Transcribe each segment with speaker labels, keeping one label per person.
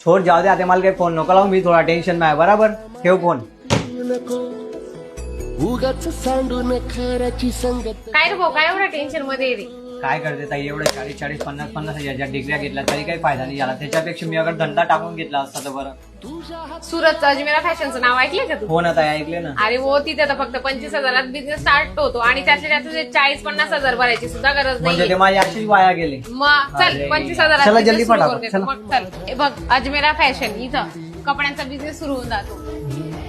Speaker 1: छोड जाऊ दे आता मला काही फोन नको लावू मी थोडा टेन्शन नाही बराबर ठेव फोन.
Speaker 2: उगाच सांडून खऱ्याची संगत.
Speaker 3: काय रे भाऊ काय एवढ्या टेन्शन मध्ये आहे रे?
Speaker 1: काय करते ताई एवढं 40-40 50-50 याच्या डिग्र्या घेतल्या तरी काही फायदा नाही झाला. त्याच्यापेक्षा मी अगर धंदा टाकून घेतला असता तर बरं.
Speaker 3: सुरतचं अजमेरा फॅशनचं नाव ऐकलंय का तू?
Speaker 1: हो ना ताई ऐकले ना.
Speaker 3: अरे हो तिथे तर फक्त 25,000 बिझनेस स्टार्ट होतो आणि त्यातल्या त्यात तुझे 40-50,000 भरायची सुद्धा गरज
Speaker 1: म्हणजे ते
Speaker 3: नाही.
Speaker 1: माझे अशीच वाया गेले.
Speaker 3: मग चल
Speaker 1: अरे.
Speaker 3: 25,000
Speaker 1: चला जल्दी पटापट, चला.
Speaker 3: मग चल हे बघ अजमेरा फॅशन इथं कपड्यांचा बिझनेस सुरू होऊन जातो.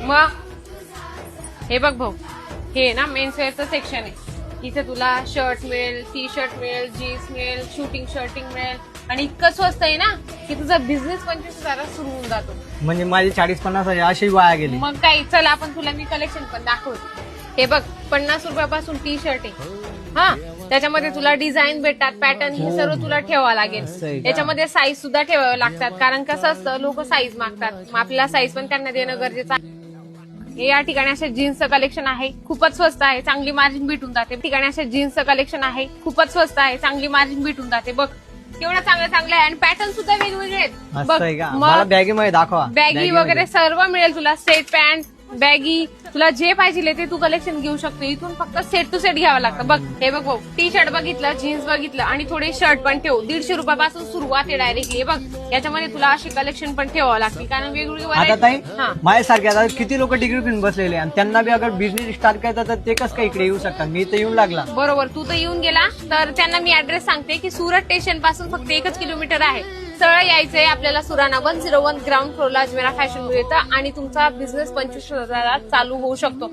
Speaker 3: मग हे बघ भाऊ हे ना मेन्स वेअरचं सेक्शन आहे. इथे तुला शर्ट मिळेल, टी शर्ट मिळेल, जीन्स मिळेल, शूटिंग शर्टिंग मिळेल आणि इतकं स्वस्त आहे ना की तुझा बिझनेस 25,000 सुरू होऊन जातो.
Speaker 1: म्हणजे माझे 40-50 हजार अशी वाया गेले.
Speaker 3: मग काय चल आपण तुला मी कलेक्शन पण दाखवते. हे बघ 50 रुपयापासून टी शर्ट आहे. हा त्याच्यामध्ये तुला डिझाईन भेटतात, पॅटर्न हे सर्व तुला ठेवावं
Speaker 1: असं आहे
Speaker 3: लागेल.
Speaker 1: का?
Speaker 3: याच्यामध्ये साईज सुद्धा ठेवावे लागतात कारण कसं असतं लोक साईज मागतात, मग आपल्याला साईज पण त्यांना देणं गरजेचं आहे. हे या ठिकाणी असे जीन्सचं कलेक्शन आहे, खूपच स्वस्त आहे, चांगली मार्जिन भेटून जाते. ठिकाणी असे जीन्सचं कलेक्शन आहे, खूपच स्वस्त आहे, चांगली मार्जिन भेटून जाते. बघ केवढं चांगलं चांगलं आहे आणि पॅटर्न सुद्धा वेगवेगळे आहेत.
Speaker 1: असं आहे का? मला बॅगी मध्ये दाखवा.
Speaker 3: बॅगी वगैरे सर्व मिळेल तुला. सेट पॅन्ट बॅगी तुला जे पाहिजे ते तू कलेक्शन घेऊ शकतो. इथून फक्त सेट टू सेट घ्यावं लागतं. बघ हे बघ भाऊ टी शर्ट बघितलं, जीन्स बघितलं आणि थोडे शर्ट पण ठेव. 150 रुपयापासून सुरुवात आहे डायरेक्टली. बघ याच्यामध्ये तुला अशी कलेक्शन पण ठेवावं लागतील कारण वेगवेगळी
Speaker 1: आता ताई
Speaker 3: variety- हा
Speaker 1: माझ्यासारखे आता किती लोक डिग्री घेऊन बसलेले आणि त्यांना बी अगर बिझनेस स्टार्ट करायचा तर ते कसं काय इकडे येऊ शकतात. मी तर येऊन लागला.
Speaker 3: बरोबर तू तर येऊन गेला तर त्यांना मी ऍड्रेस सांगते की सुरत स्टेशन पासून फक्त 1 किलोमीटर आहे. सरळ यायचंय आपल्याला. सुराणा 101 ग्राउंड फ्लोरला अजमेरा फॅशन मिळतं आणि तुमचा बिझनेस 25,000 चालू होऊ शकतो.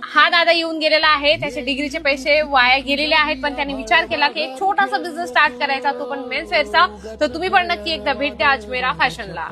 Speaker 3: हा दादा येऊन गेलेला आहे, त्याचे डिग्रीचे पैसे वाया गेलेले आहेत पण त्यांनी विचार केला की एक छोटासा बिझनेस स्टार्ट करायचा तो पण मेन्स वेअरचा. तर तुम्ही पण नक्की एकदा भेट द्या अजमेरा फॅशनला.